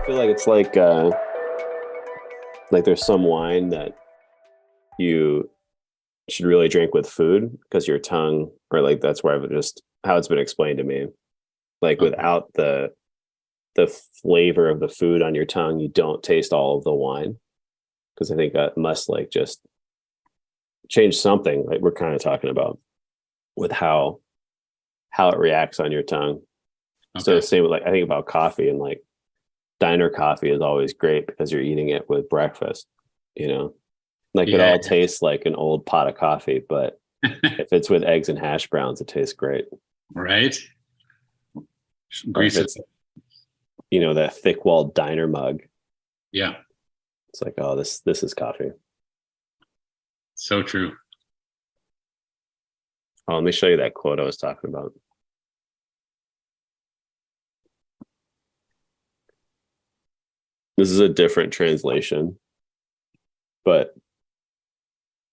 feel like it's like there's some wine that you should really drink with food because your tongue, or like that's where I've just how it's been explained to me. Like Okay. without the flavor of the food on your tongue, you don't taste all of the wine. Because I think that must like just change something like we're kind of talking about with how it reacts on your tongue. So Okay. same with like I think about coffee, and like diner coffee is always great because you're eating it with breakfast, you know. Like it Yeah. all tastes like an old pot of coffee, but if it's with eggs and hash browns, it tastes great. Right. Or if Grease it. it's, you know, that thick walled diner mug, Yeah. it's like, oh, this is coffee. So true. Oh, let me show you that quote I was talking about. This is a different translation, but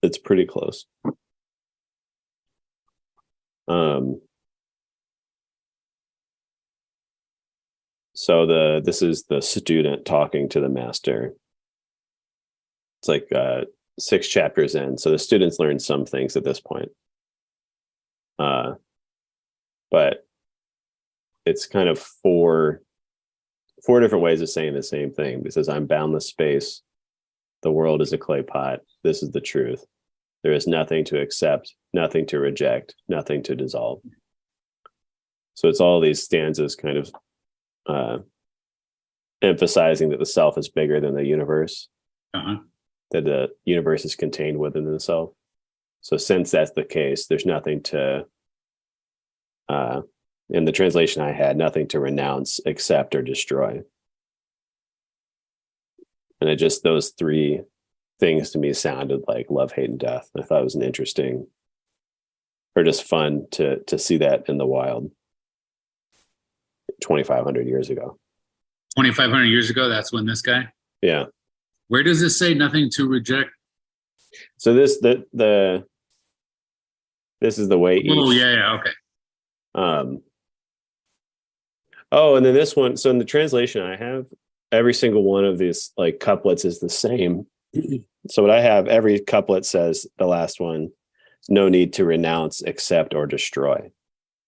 it's pretty close. Um, so this is the student talking to the master. It's like 6 chapters in. So the students learn some things at this point. But it's kind of four different ways of saying the same thing. It says, I'm boundless space. The world is a clay pot. This is the truth. There is nothing to accept, nothing to reject, nothing to dissolve. So it's all these stanzas kind of uh, emphasizing that the self is bigger than the universe, Uh-huh. that the universe is contained within the self. So since that's the case, there's nothing to, in the translation I had, nothing to renounce, accept, or destroy. And it just, those three things to me sounded like love, hate, and death. I thought it was an interesting, or just fun to see that in the wild 2,500 years ago. 2,500 years ago, that's when this guy. Yeah. Where does it say nothing to reject? So this is the way Oh, each. yeah. Okay. Um, oh, and then this one. So in the translation I have, every single one of these like couplets is the same. So what I have, every couplet says the last one, no need to renounce, accept, or destroy.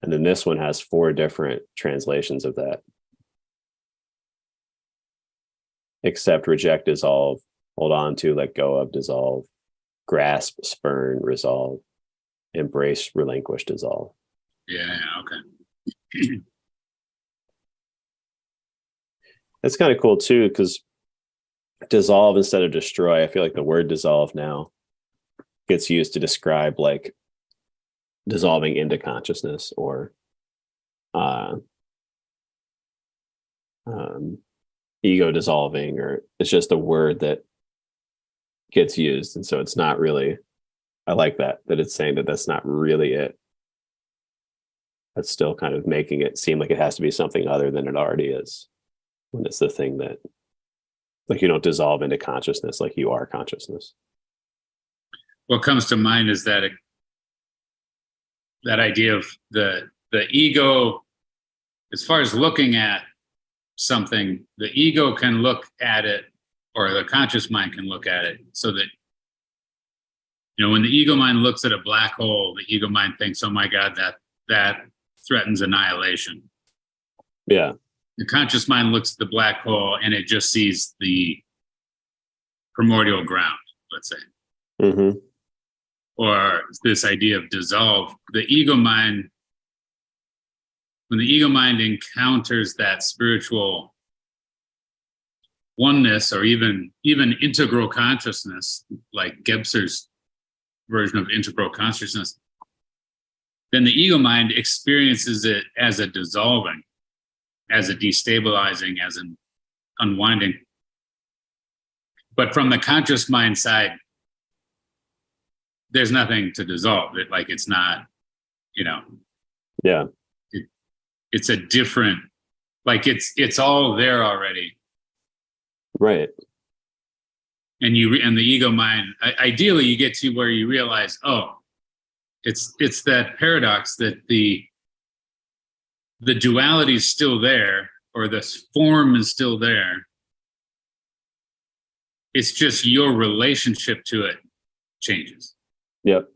And then this one has 4 different translations of that. Accept, reject, dissolve, hold on to, let go of, dissolve, grasp, spurn, resolve, embrace, relinquish, dissolve. Yeah. Okay. That's kind of cool too, because dissolve instead of destroy, I feel like the word dissolve now gets used to describe like dissolving into consciousness, or uh, um, ego dissolving, or it's just a word that gets used. And so it's not really, I like that it's saying that that's not really it. That's still kind of making it seem like it has to be something other than it already is, when it's the thing that, like, you don't dissolve into consciousness, like you are consciousness. What comes to mind is that idea of the ego, as far as looking at something, the ego can look at it, or the conscious mind can look at it, so that, when the ego mind looks at a black hole, the ego mind thinks, oh my God, that threatens annihilation. Yeah. The conscious mind looks at the black hole and it just sees the primordial ground, let's say. Mm-hmm. Or this idea of dissolve. The ego mind, when the ego mind encounters that spiritual oneness, or even integral consciousness, like Gebser's version of integral consciousness, then the ego mind experiences it as a dissolving, as a destabilizing, as an unwinding. But from the conscious mind side, there's nothing to dissolve. It's not, Yeah. it's a different, it's all there already. Right. And the ego mind, ideally you get to where you realize, oh, it's that paradox that the duality is still there, or the form is still there, It's just your relationship to it changes. Yep.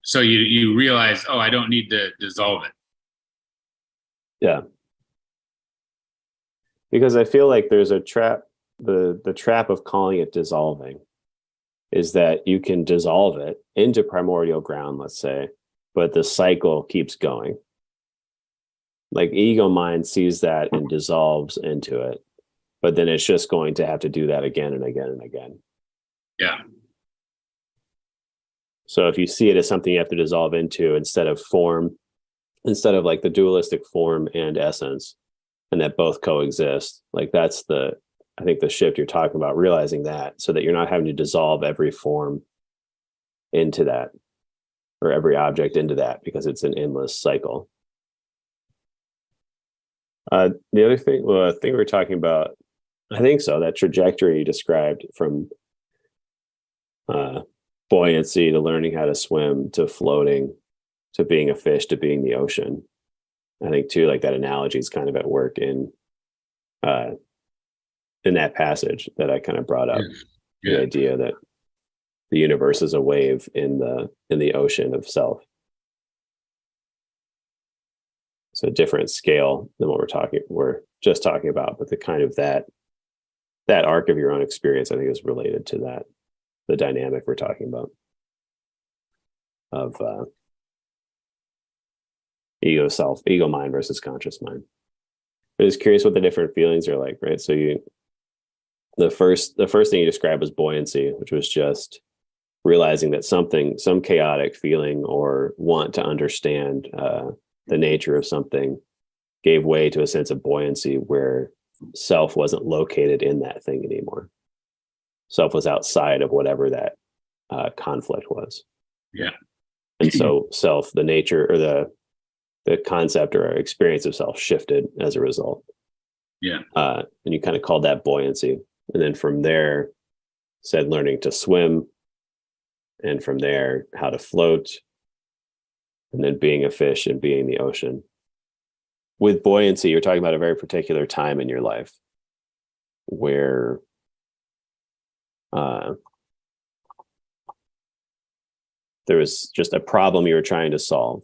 So you realize, oh, I don't need to dissolve it. Yeah. Because I feel like there's a trap, the trap of calling it dissolving is that you can dissolve it into primordial ground, let's say, but the cycle keeps going. Like ego mind sees that and dissolves into it, but then it's just going to have to do that again and again and again. Yeah. So if you see it as something you have to dissolve into instead of like the dualistic form and essence, and that both coexist, like that's I think the shift you're talking about, realizing that, so that you're not having to dissolve every form into that or every object into that, because it's an endless cycle. The other thing, I think we were talking about, I think so, that trajectory you described from buoyancy to learning how to swim to floating to being a fish to being the ocean. I think too, like that analogy is kind of at work in that passage that I kind of brought up. Yeah. The idea that the universe is a wave in the ocean of self. So a different scale than what we're just talking about, but the kind of that arc of your own experience, I think, is related to that, the dynamic we're talking about of ego mind versus conscious mind. I'm just curious what the different feelings are like, right? So the first thing you described was buoyancy, which was just realizing that some chaotic feeling or want to understand the nature of something gave way to a sense of buoyancy where self wasn't located in that thing anymore. Self was outside of whatever that conflict was. Yeah. And so self, the nature or the concept or experience of self shifted as a result. Yeah. And you kind of called that buoyancy. And then from there said learning to swim. And from there, how to float. And then being a fish and being the ocean. With buoyancy, you're talking about a very particular time in your life where there was just a problem you were trying to solve.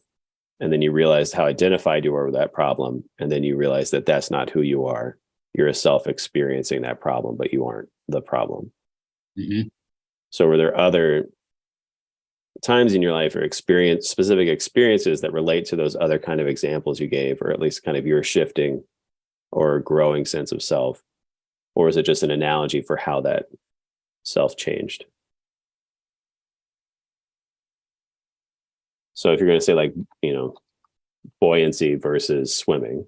And then you realized how identified you were with that problem. And then you realized that that's not who you are. You're a self experiencing that problem, but you aren't the problem. Mm-hmm. So were there other times in your life or specific experiences that relate to those other kind of examples you gave, or at least kind of your shifting or growing sense of self? Or is it just an analogy for how that self changed? So if you're going to say, like, buoyancy versus swimming,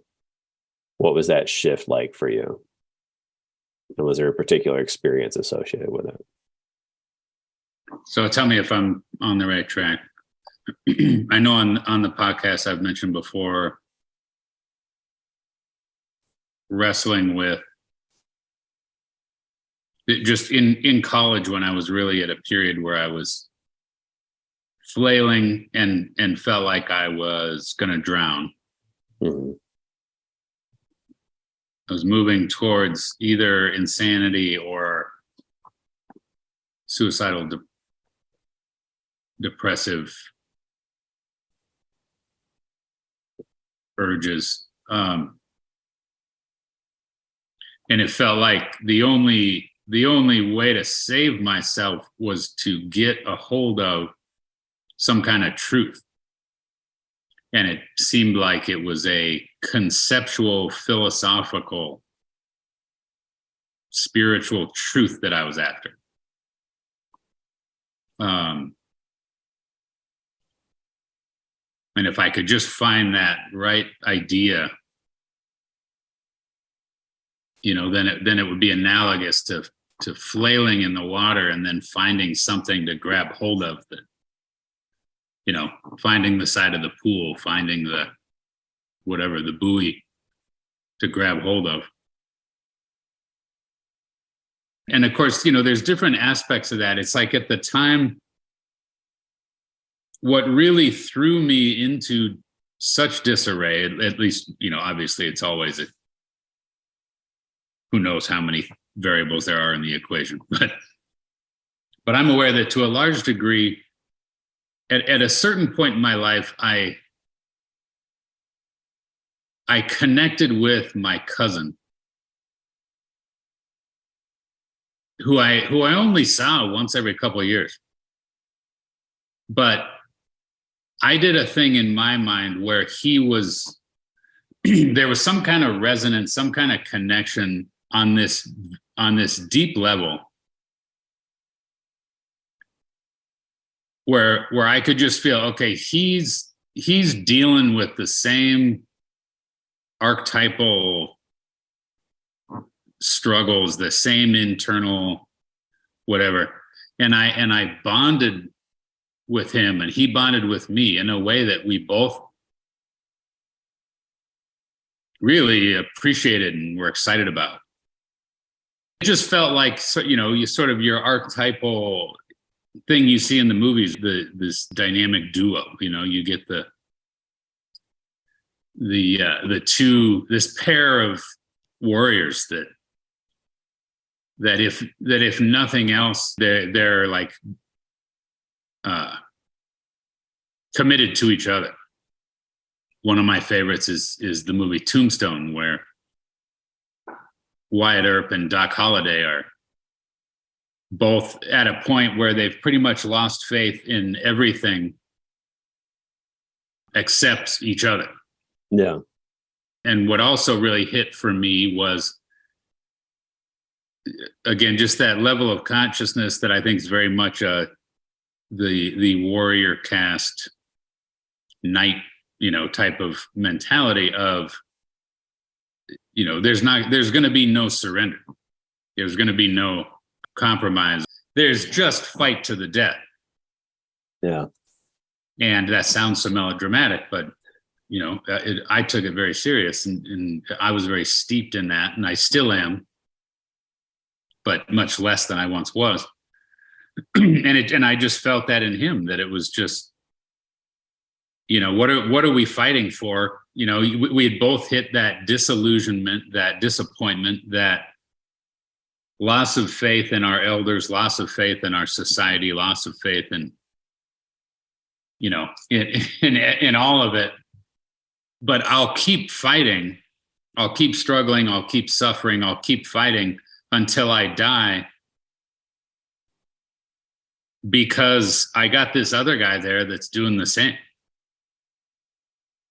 what was that shift like for you? And was there a particular experience associated with it? So tell me if I'm on the right track. I know on the podcast I've mentioned before, wrestling with just in college, when I was really at a period where I was flailing and felt like I was going to drown. Mm-hmm. I was moving towards either insanity or suicidal depressive urges. And it felt like the only way to save myself was to get a hold of some kind of truth. And it seemed like it was a conceptual, philosophical, spiritual truth that I was after. And if I could just find that right idea, then it would be analogous to flailing in the water and then finding something to grab hold of, that, finding the side of the pool, finding the buoy to grab hold of. And of course, there's different aspects of that. It's like at the time, what really threw me into such disarray, at least, obviously it's always who knows how many variables there are in the equation. But I'm aware that to a large degree, at a certain point in my life, I connected with my cousin, who I only saw once every couple of years. But I did a thing in my mind where he was, there was some kind of resonance, some kind of connection on this deep level where I could just feel, okay, he's dealing with the same archetypal struggles, the same internal whatever. And I bonded with him, and he bonded with me in a way that we both really appreciated and were excited about. It just felt like, you sort of your archetypal thing you see in the movies, this dynamic duo. You get the two, this pair of warriors that if nothing else, they're like committed to each other. One of my favorites is the movie Tombstone, where Wyatt Earp and Doc Holliday are both at a point where they've pretty much lost faith in everything except each other. Yeah. And what also really hit for me was, again, just that level of consciousness that I think is very much the warrior caste knight, type of mentality of, there's going to be no surrender. There's going to be no compromise. There's just fight to the death. Yeah. And that sounds so melodramatic, but I took it very serious, and I was very steeped in that, and I still am, but much less than I once was. And I just felt that in him, that it was just, what are we fighting for? We had both hit that disillusionment, that disappointment, that loss of faith in our elders, loss of faith in our society, loss of faith in, in all of it. But I'll keep fighting. I'll keep struggling. I'll keep suffering. I'll keep fighting until I die, because I got this other guy there that's doing the same.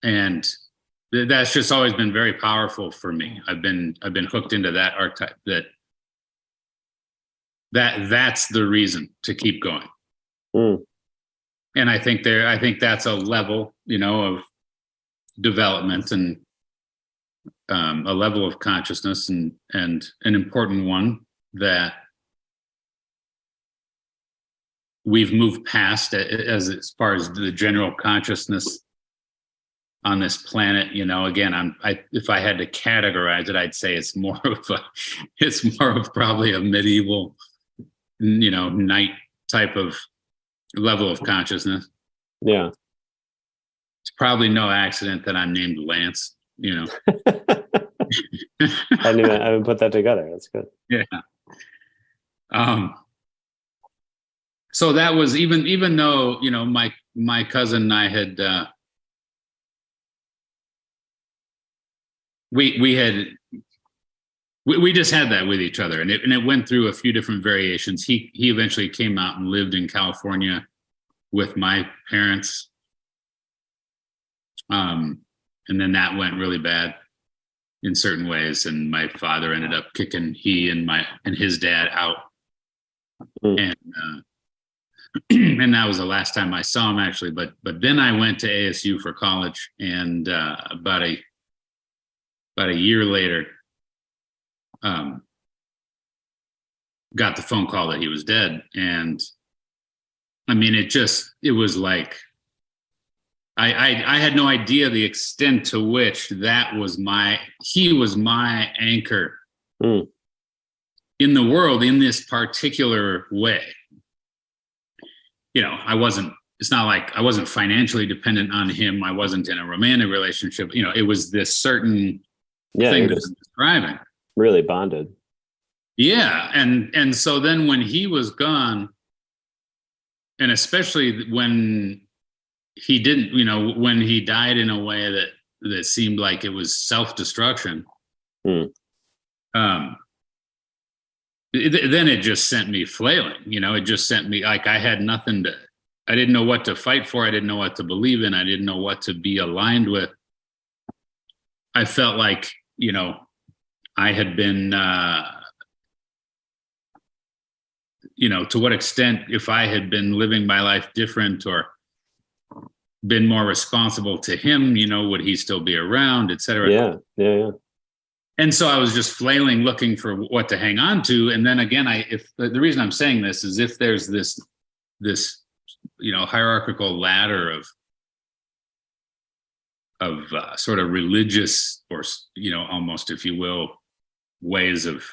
And that's just always been very powerful for me. I've been hooked into that archetype, that's the reason to keep going. Mm. And I think that's a level, of development and a level of consciousness and an important one that we've moved past as far as the general consciousness on this planet. Again, if I had to categorize it, I'd say it's more of probably a medieval, knight type of level of consciousness. Yeah. It's probably no accident that I'm named Lance, I haven't put that together. That's good. Yeah. So that was even though, my cousin and I had, we just had that with each other, and it went through a few different variations. He eventually came out and lived in California with my parents. And then that went really bad in certain ways, and my father ended up kicking he and his dad out. Mm. And that was the last time I saw him, actually. But then I went to ASU for college, and about a year later, got the phone call that he was dead. And I mean, it was like, I had no idea the extent to which he was my anchor in the world in this particular way. It's not like I wasn't financially dependent on him. I wasn't in a romantic relationship. It was this certain thing that I'm describing. really bonded. Yeah. And so then when he was gone, and especially when he didn't, when he died in a way that seemed like it was self-destruction, then it just sent me flailing. It just sent me, like, I had nothing I didn't know what to fight for. I didn't know what to believe in. I didn't know what to be aligned with. I felt like, I had been, to what extent, if I had been living my life different or been more responsible to him, would he still be around, et cetera. Yeah. And so I was just flailing, looking for what to hang on to. And then again, if the reason I'm saying this is, if there's this hierarchical ladder of sort of religious, or almost, if you will, ways of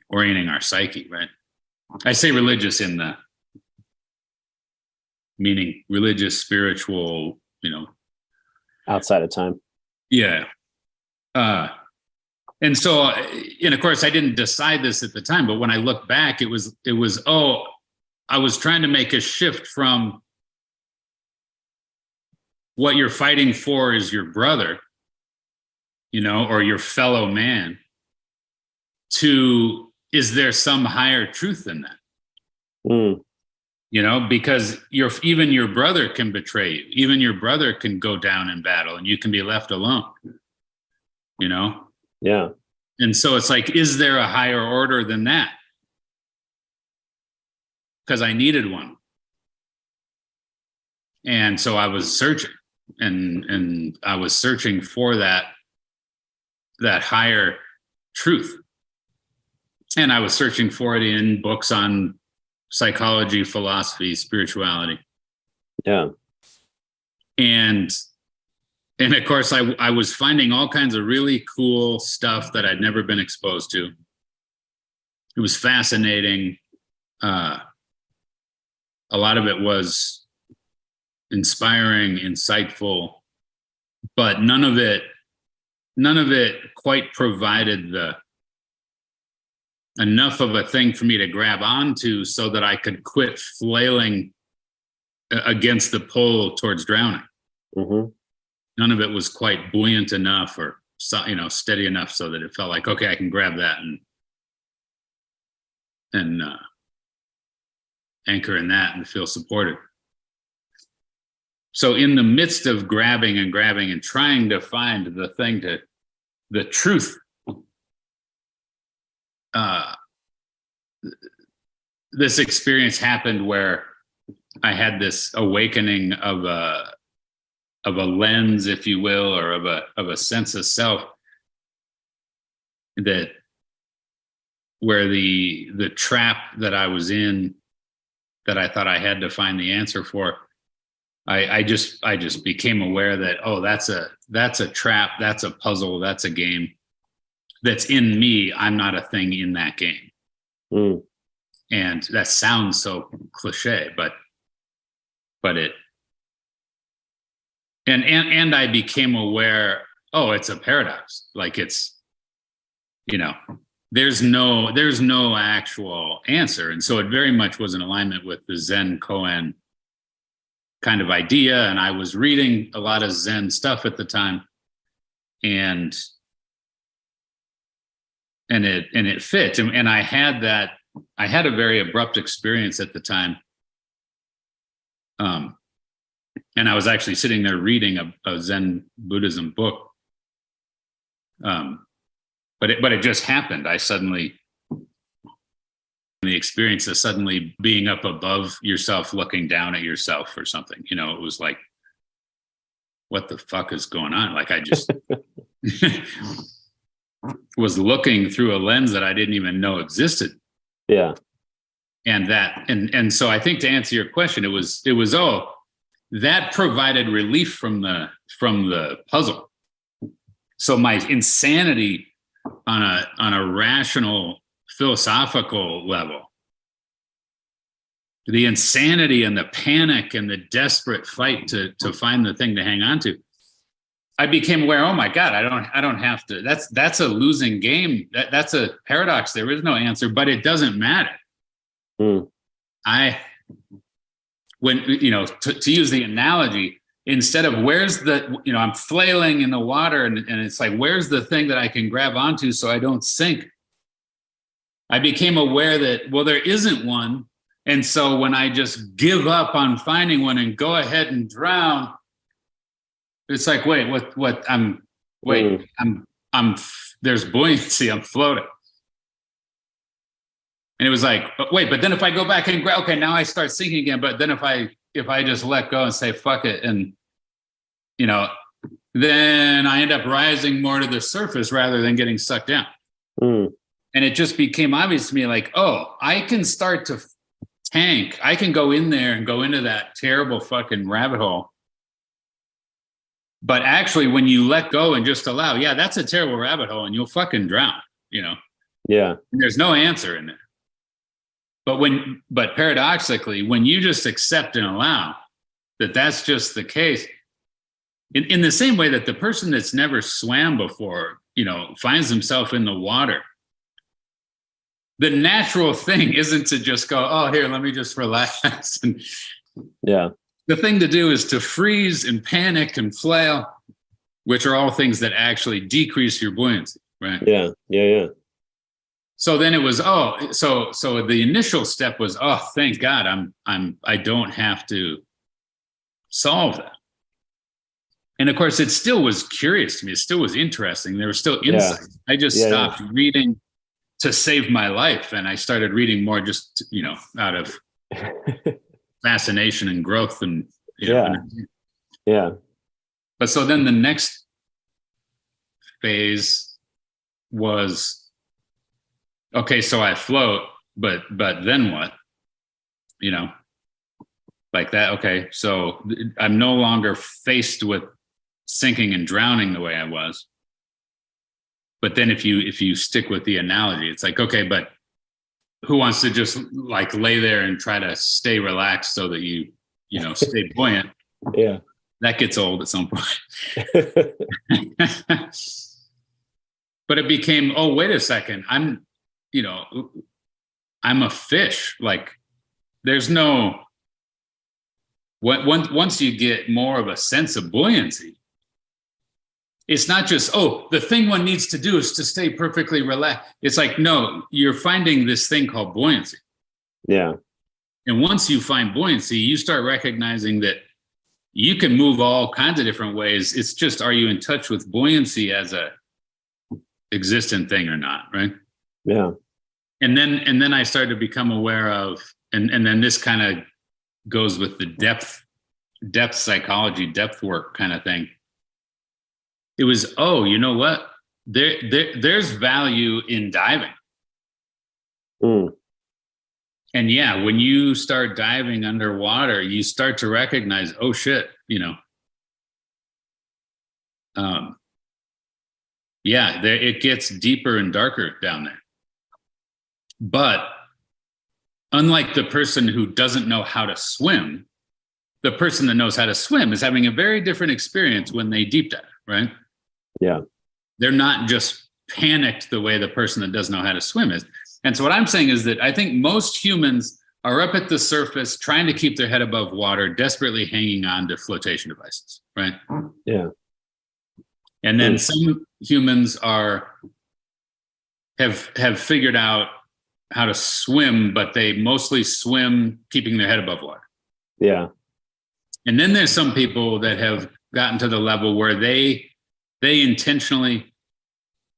orienting our psyche, right? I say religious in the meaning religious, spiritual, outside of time. Yeah. And so, and of course, I didn't decide this at the time, but when I look back, it was, I was trying to make a shift from what you're fighting for is your brother, or your fellow man, to, is there some higher truth in that? Because even your brother can betray you. Even your brother can go down in battle and you can be left alone, Yeah. And so it's like, is there a higher order than that? Because I needed one. And so I was searching, and I was searching for that higher truth. And I was searching for it in books on psychology, philosophy, spirituality. Yeah. And of course, I was finding all kinds of really cool stuff that I'd never been exposed to. It was fascinating. A lot of it was inspiring, insightful, but none of it quite provided enough of a thing for me to grab onto so that I could quit flailing against the pole towards drowning. Mm-hmm. None of it was quite buoyant enough, or steady enough, so that it felt like, okay, I can grab that and anchor in that and feel supported. So in the midst of grabbing and trying to find the truth, this experience happened where I had this awakening of a lens, if you will, or of a sense of self, that where the trap that I was in, that I thought I had to find the answer for, I just became aware that, oh, that's a trap, that's a puzzle, that's a game that's in me. I'm not a thing in that game. And that sounds so cliche, but it, and I became aware, oh, it's a paradox. Like, it's, there's no actual answer. And so it very much was in alignment with the Zen koan kind of idea. And I was reading a lot of Zen stuff at the time, and it fit. And I had a very abrupt experience at the time. And I was actually sitting there reading a Zen Buddhism book. But it just happened. The experience of suddenly being up above yourself, looking down at yourself or something, it was like, what the fuck is going on? Like, I just was looking through a lens that I didn't even know existed. Yeah. And so I think, to answer your question, it was that provided relief from the puzzle. So my insanity on a rational, philosophical level, the insanity and the panic and the desperate fight to find the thing to hang on to, I became aware, oh my God, I don't have to, that's a losing game. That's a paradox. There is no answer, but it doesn't matter. Mm. When, to use the analogy, instead of where's the, I'm flailing in the water and it's like, where's the thing that I can grab onto so I don't sink? I became aware that, well, there isn't one. And so when I just give up on finding one and go ahead and drown, it's like, wait, there's buoyancy, I'm floating. And it was like, wait, but then if I go back and grab, okay, now I start sinking again. But then if I just let go and say, fuck it. And, then I end up rising more to the surface rather than getting sucked down. Mm. And it just became obvious to me, like, oh, I can start to tank. I can go in there and go into that terrible fucking rabbit hole. But actually, when you let go and just allow, yeah, that's a terrible rabbit hole and you'll fucking drown, Yeah. And there's no answer in there. But paradoxically, when you just accept and allow that that's just the case, in the same way that the person that's never swam before, finds himself in the water, the natural thing isn't to just go, oh, here, let me just relax. The thing to do is to freeze and panic and flail, which are all things that actually decrease your buoyancy, right? Yeah. So then it was, so the initial step was, oh, thank God, I don't have to solve that. And of course, it still was curious to me. It still was interesting. There were still insights. I just stopped reading to save my life, and I started reading more just, out of fascination and growth and But so then the next phase was, okay, so I float, but then what? Like that. Okay, so I'm no longer faced with sinking and drowning the way I was. But then if you stick with the analogy, it's like, okay, but who wants to just like lay there and try to stay relaxed so that you stay buoyant? Yeah. That gets old at some point. But it became, oh, wait a second. I'm a fish. Like there's no, once you get more of a sense of buoyancy, it's not just, oh, the thing one needs to do is to stay perfectly relaxed. It's like, no, you're finding this thing called buoyancy. Yeah. And once you find buoyancy, you start recognizing that you can move all kinds of different ways. It's just, are you in touch with buoyancy as a existent thing or not, right? Yeah. And then I started to become aware of, and then this kind of goes with the depth psychology, depth work kind of thing. It was, oh, you know what? There's value in diving. Mm. And yeah, when you start diving underwater, you start to recognize, oh shit, it gets deeper and darker down there. But unlike the person who doesn't know how to swim, the person that knows how to swim is having a very different experience when they deep dive, right? Yeah. They're not just panicked the way the person that doesn't know how to swim is. And so what I'm saying is that I think most humans are up at the surface trying to keep their head above water, desperately hanging on to flotation devices, right? Yeah. And then some humans have figured out how to swim, but they mostly swim keeping their head above water. Yeah. And then there's some people that have gotten to the level where they intentionally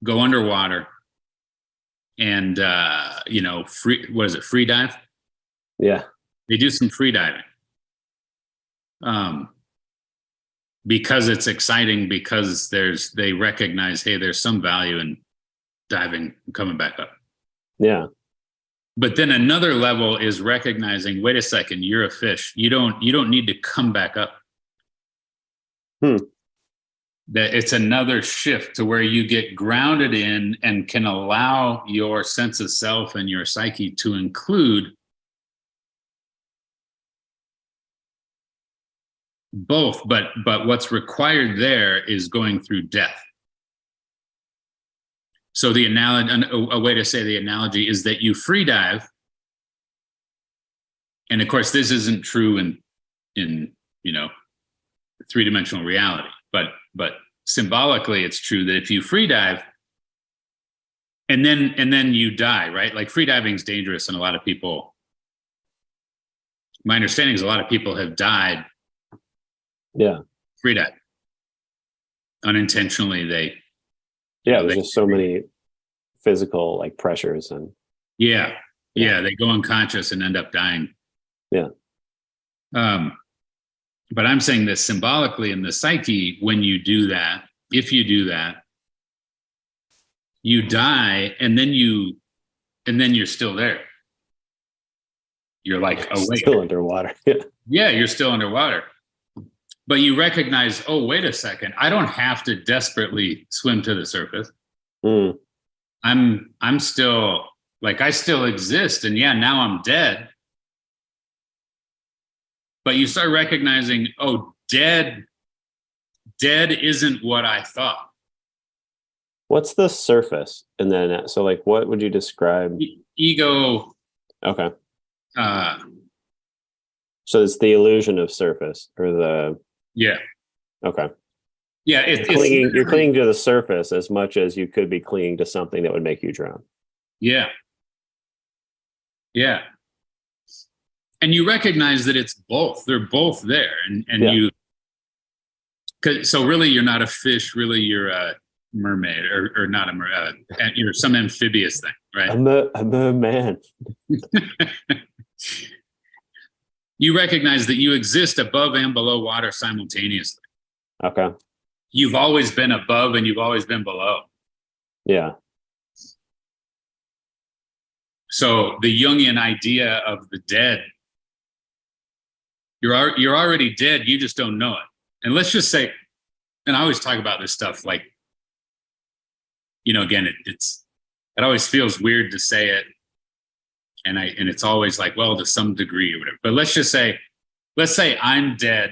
go underwater and free dive? Yeah. They do some free diving. Because it's exciting, because they recognize, hey, there's some value in diving and coming back up. Yeah. But then another level is recognizing, wait a second, you're a fish. You don't need to come back up. That it's another shift to where you get grounded in and can allow your sense of self and your psyche to include both, but what's required there is going through death. So the analogy, a way to say the analogy is that you free dive, and of course this isn't true in three-dimensional reality, but symbolically it's true that if you free dive and then you die, right? Like free diving is dangerous, and a lot of people, my understanding is a lot of people have died. Yeah. Free dive. Unintentionally, there's just so many physical like pressures and yeah, they go unconscious and end up dying. Yeah. But I'm saying this symbolically in the psyche, when you do that, if you do that, you die, and then you're still there. You're like awake. Still underwater. Yeah, you're still underwater. But you recognize, oh, wait a second, I don't have to desperately swim to the surface. Mm. I'm still, like, I still exist, and yeah, now I'm dead. But you start recognizing, oh, dead isn't what I thought. What's the surface? And then, so like, what would you describe? Ego. Okay. So it's the illusion of surface, or the. Yeah. Okay. Yeah. You're clinging to the surface as much as you could be clinging to something that would make you drown. Yeah. Yeah. And you recognize that it's both. They're both there. And so really you're not a fish, really you're a mermaid, or not a mermaid. You're some amphibious thing, right? I'm a man. You recognize that you exist above and below water simultaneously. Okay. You've always been above and you've always been below. Yeah. So the Jungian idea of the dead, you're already dead, you just don't know it. And let's just say, and I always talk about this stuff, like, again, it always feels weird to say it. And it's always like, well, to some degree or whatever. But let's say I'm dead,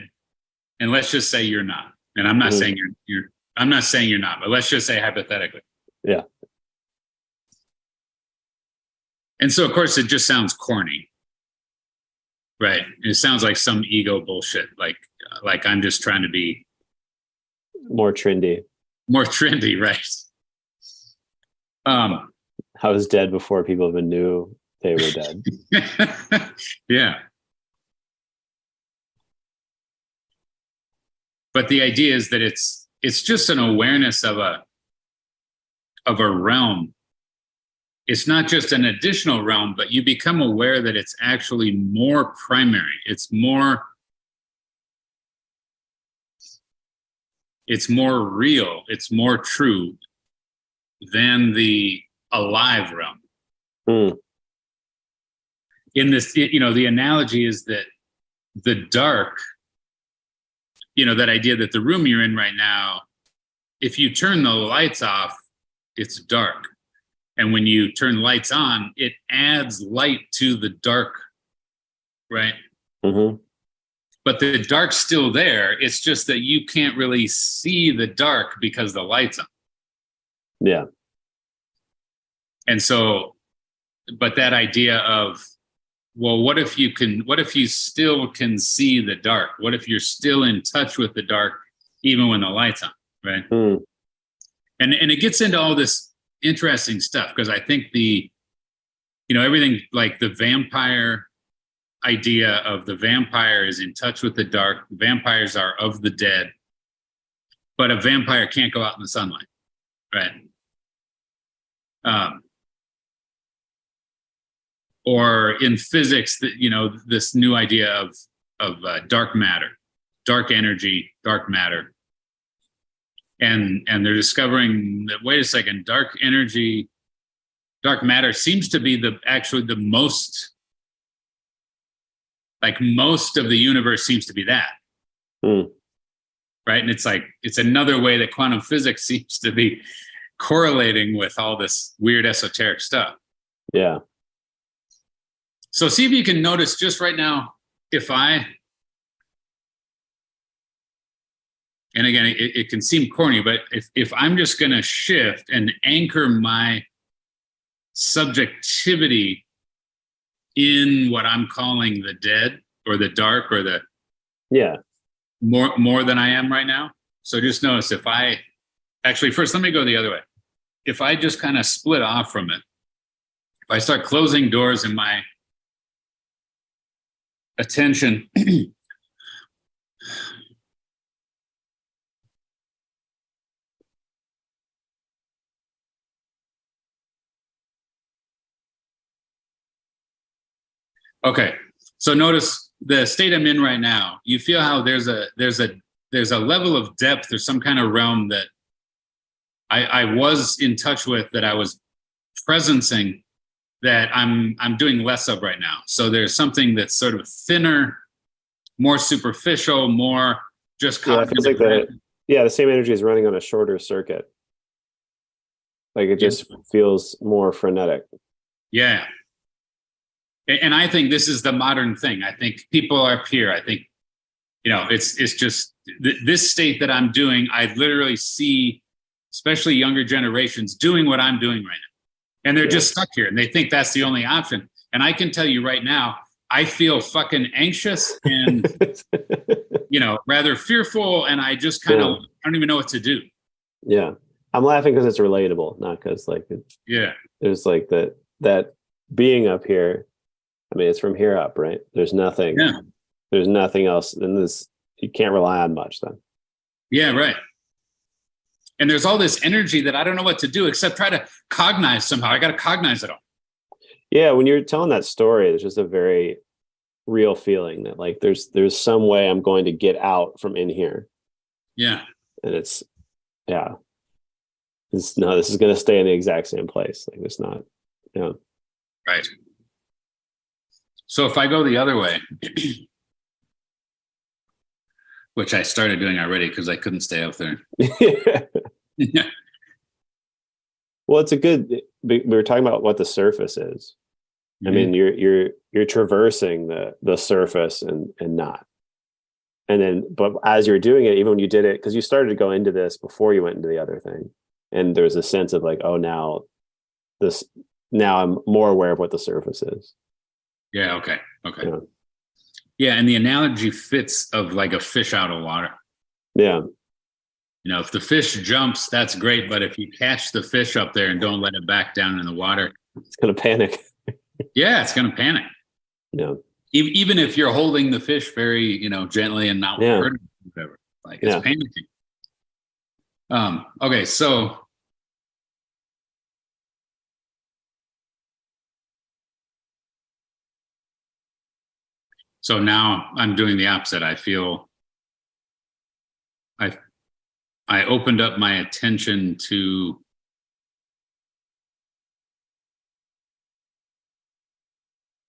and let's just say you're not. And I'm not saying I'm not saying you're not, but let's just say hypothetically. Yeah. And so of course it just sounds corny. Right. It sounds like some ego bullshit. Like I'm just trying to be more trendy, right? I was dead before people even knew they were dead. Yeah. But the idea is that it's just an awareness of a realm. It's not just an additional realm, but you become aware that it's actually more primary. It's more real. It's more true than the alive realm. Mm. In this, the analogy is that the dark, that idea that the room you're in right now, if you turn the lights off, it's dark. And when you turn lights on, it adds light to the dark, right? Mm-hmm. But the dark's still there. It's just that you can't really see the dark because the light's on. Yeah. And so, but that idea of, well, what if you still can see the dark? What if you're still in touch with the dark even when the light's on, right? Mm. And it gets into all this interesting stuff, because I think everything, like the vampire idea of the vampire is in touch with the dark. Vampires are of the dead, but a vampire can't go out in the sunlight, right? Or in physics, this new idea of dark matter, dark energy, dark matter. And they're discovering that, wait a second, dark energy, dark matter seems to be the most, like most of the universe seems to be that. Mm. Right. And it's another way that quantum physics seems to be correlating with all this weird esoteric stuff. Yeah. So see if you can notice just right now, if I and again, it can seem corny, but if I'm just going to shift and anchor my subjectivity in what I'm calling the dead or the dark or the more than I am right now. So just notice first, let me go the other way. If I just kind of split off from it, if I start closing doors in my attention, okay. So notice the state I'm in right now. You feel how there's a level of depth or some kind of realm that I was in touch with, that I was presencing, that I'm doing less of right now. So there's something that's sort of thinner, more superficial, more just it feels like the same energy is running on a shorter circuit. Like it just feels more frenetic. Yeah. And I think this is the modern thing. I think people are up here. I think, it's just this state that I'm doing. I literally see, especially younger generations, doing what I'm doing right now. And they're just stuck here and they think that's the only option. And I can tell you right now, I feel fucking anxious and, rather fearful. And I just I don't even know what to do. Yeah. I'm laughing because it's relatable, not because there's like that being up here. I mean, it's from here up, right? There's nothing else in this. You can't rely on much then. Yeah, right. And there's all this energy that I don't know what to do except try to cognize somehow. I got to cognize it all. Yeah, when you're telling that story, it's just a very real feeling that like there's some way I'm going to get out from in here. Yeah. And this is going to stay in the exact same place. Like it's not. Yeah. Right. So if I go the other way, which I started doing already because I couldn't stay up there. Yeah. Well, we were talking about what the surface is. Mm-hmm. I mean, you're traversing the surface and not. And then, but as you're doing it, even when you did it, because you started to go into this before you went into the other thing. And there's a sense of like, oh, now I'm more aware of what the surface is. Yeah. Okay. Yeah. And the analogy fits of like a fish out of water. Yeah. If the fish jumps, that's great. But if you catch the fish up there and don't let it back down in the water, it's going to panic. Yeah. It's going to panic. Yeah. Even if you're holding the fish very, gently and not hurting it, whatever, like it's panicking. Okay. So now I'm doing the opposite. I feel I opened up my attention to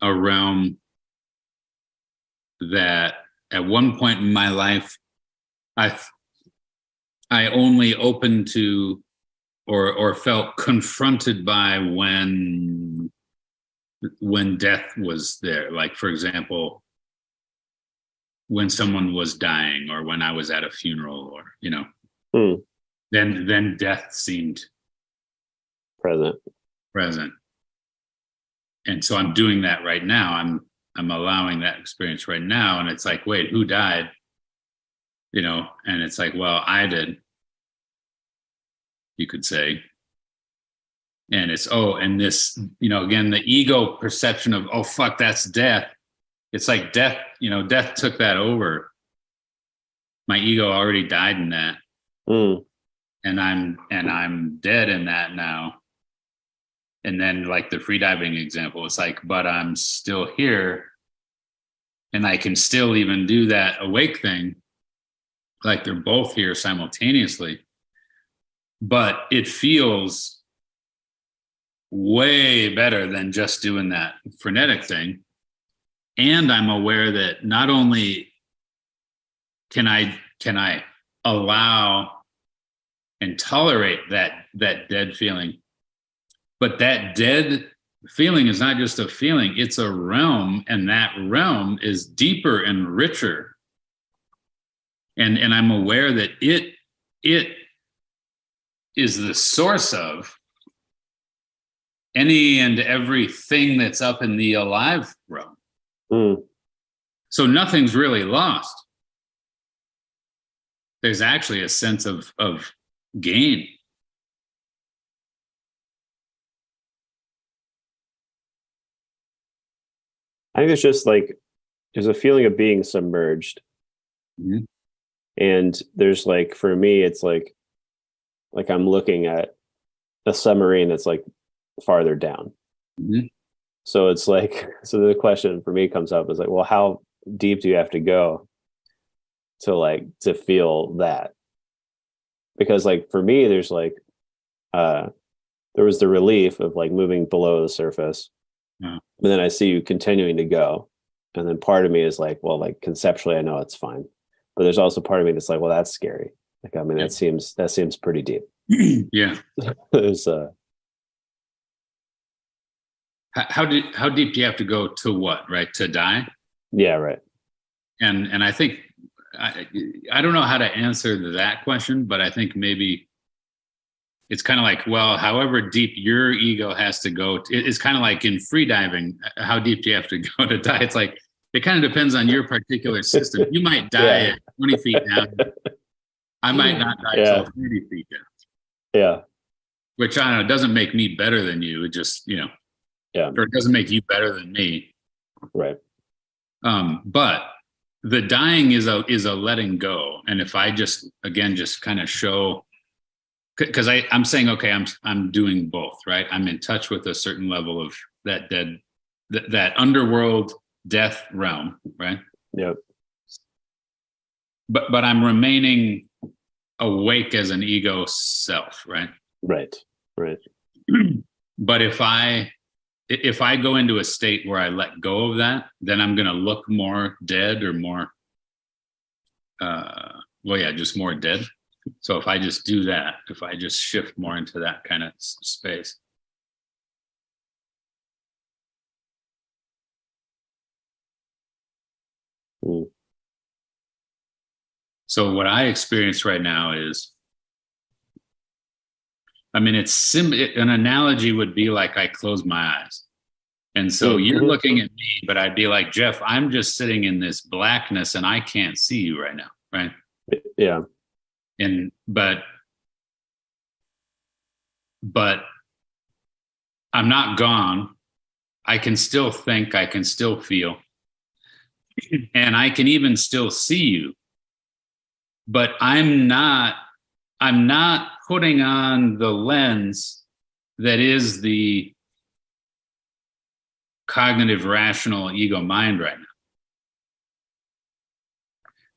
a realm that at one point in my life, I only opened to or felt confronted by when death was there. Like, for example, when someone was dying or when I was at a funeral or, then death seemed present. And so I'm doing that right now. I'm allowing that experience right now. And it's like, wait, who died? And it's like, well, I did, you could say. And it's, and this, again, the ego perception of, oh, fuck, that's death. It's like death, death took that over. My ego already died in that. And I'm dead in that now. And then like the freediving example, it's like, but I'm still here and I can still even do that awake thing. Like they're both here simultaneously, but it feels way better than just doing that frenetic thing. And I'm aware that not only can I allow and tolerate that dead feeling, but that dead feeling is not just a feeling, it's a realm, and that realm is deeper and richer. and I'm aware that it is the source of any and everything that's up in the alive realm. So nothing's really lost. There's actually a sense of gain. I think it's just like there's a feeling of being submerged. Mm-hmm. And there's like, for me, it's like I'm looking at a submarine that's like farther down. Mm-hmm. So it's like, so the question for me comes up is like, well, how deep do you have to go to feel that? Because like for me, there's like, there was the relief of like moving below the surface. Yeah. But then I see you continuing to go. And then part of me is like, well, like conceptually, I know it's fine. But there's also part of me that's like, well, that's scary. Like, I mean, that seems pretty deep. Yeah. There's how deep do you have to go to what, right? To die? Yeah, right. And I think I don't know how to answer that question, but I think maybe it's kind of like, well, however deep your ego has to go, it's kind of like in free diving, how deep do you have to go to die? It's like, it kind of depends on your particular system. You might die at 20 feet down. I might not die till 30 feet down. Yeah. Which, I don't know, doesn't make me better than you. It just, or it doesn't make you better than me. Right. But the dying is a letting go. And if I just kind of show, because I'm saying, okay, I'm doing both, right? I'm in touch with a certain level of that underworld death realm, right? Yep. But I'm remaining awake as an ego self, right? Right. But if I go into a state where I let go of that, then I'm going to look more dead or more, just more dead. So if I just do that, if I just shift more into that kind of space. So what I experience right now is, I mean, an analogy would be like I close my eyes. And so you're looking at me, but I'd be like, Jeff, I'm just sitting in this blackness and I can't see you right now, right? Yeah. But I'm not gone. I can still think, I can still feel, and I can even still see you. But I'm not putting on the lens that is the cognitive, rational ego mind right now.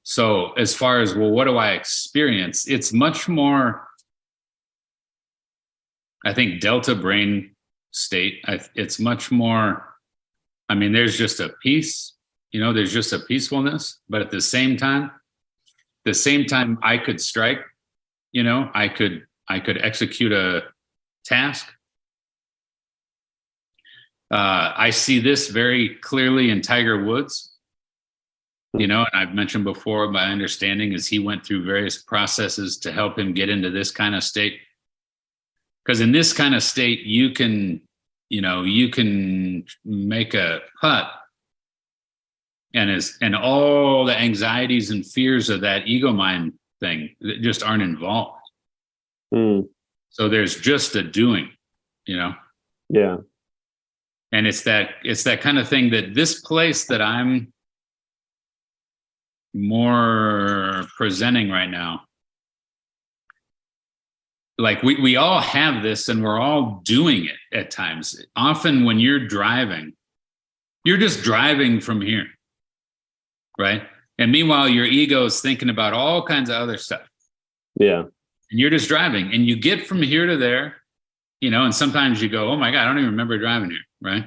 So as far as, well, what do I experience? It's much more, I think, delta brain state. It's much more, I mean, there's just a peace, there's just a peacefulness, but at the same time I could strike, I could execute a task. I see this very clearly in Tiger Woods, and I've mentioned before, my understanding is he went through various processes to help him get into this kind of state. Because in this kind of state, you can make a putt, and all the anxieties and fears of that ego mind thing that just aren't involved. So there's just a doing, Yeah. And it's that kind of thing that this place that I'm more presenting right now, like we all have this and we're all doing it at times. Often when you're driving, you're just driving from here, right? And meanwhile, your ego is thinking about all kinds of other stuff. Yeah. And you're just driving and you get from here to there, and sometimes you go, oh my God, I don't even remember driving here, right?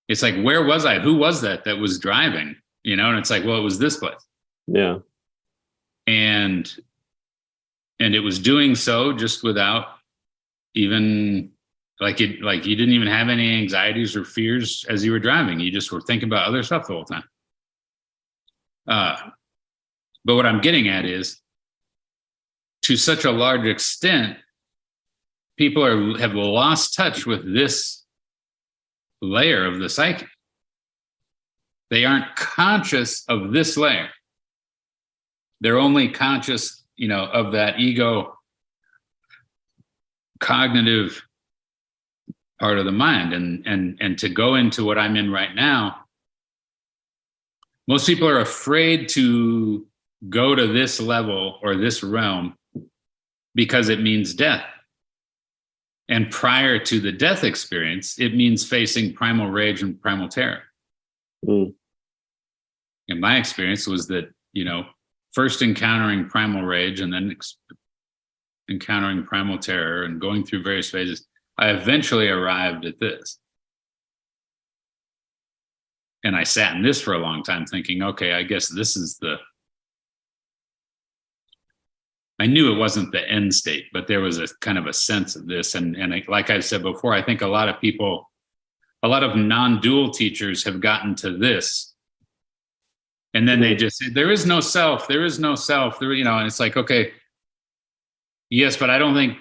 It's like, where was I? Who was that was driving? And it's like, well, it was this place. Yeah. And it was doing so just without even like you didn't even have any anxieties or fears as you were driving. You just were thinking about other stuff the whole time. But what I'm getting at is, to such a large extent, people have lost touch with this layer of the psyche. They aren't conscious of this layer. They're only conscious, of that ego cognitive part of the mind. And to go into what I'm in right now, most people are afraid to go to this level or this realm because it means death. And prior to the death experience, it means facing primal rage and primal terror. Mm. And my experience was that, first encountering primal rage and then encountering primal terror and going through various phases, I eventually arrived at this. And I sat in this for a long time thinking, okay, I guess this is I knew it wasn't the end state, but there was a kind of a sense of this. And like I said before, I think a lot of non-dual teachers have gotten to this. And then they just say, there is no self, and it's like, okay, yes, but I don't think,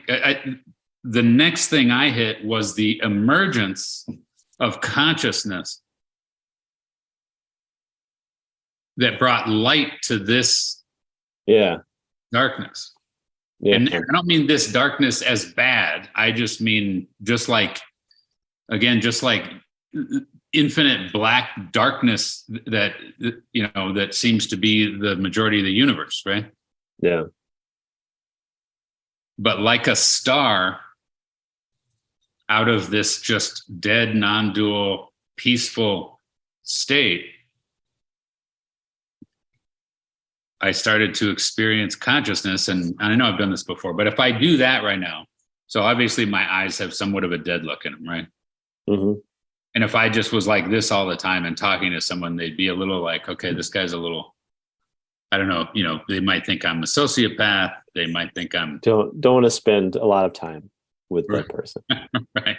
the next thing I hit was the emergence of consciousness that brought light to this darkness. Yeah. And I don't mean this darkness as bad. I just mean just like infinite black darkness that, that seems to be the majority of the universe, right? Yeah. But like a star out of this just dead, non-dual, peaceful state, I started to experience consciousness. And I know I've done this before, but if I do that right now, so obviously my eyes have somewhat of a dead look in them, right? Mm-hmm. And if I just was like this all the time and talking to someone, they'd be a little like, okay, this guy's a little, I don't know, they might think I'm a sociopath. They might think I'm... Don't want to spend a lot of time with that person. Right.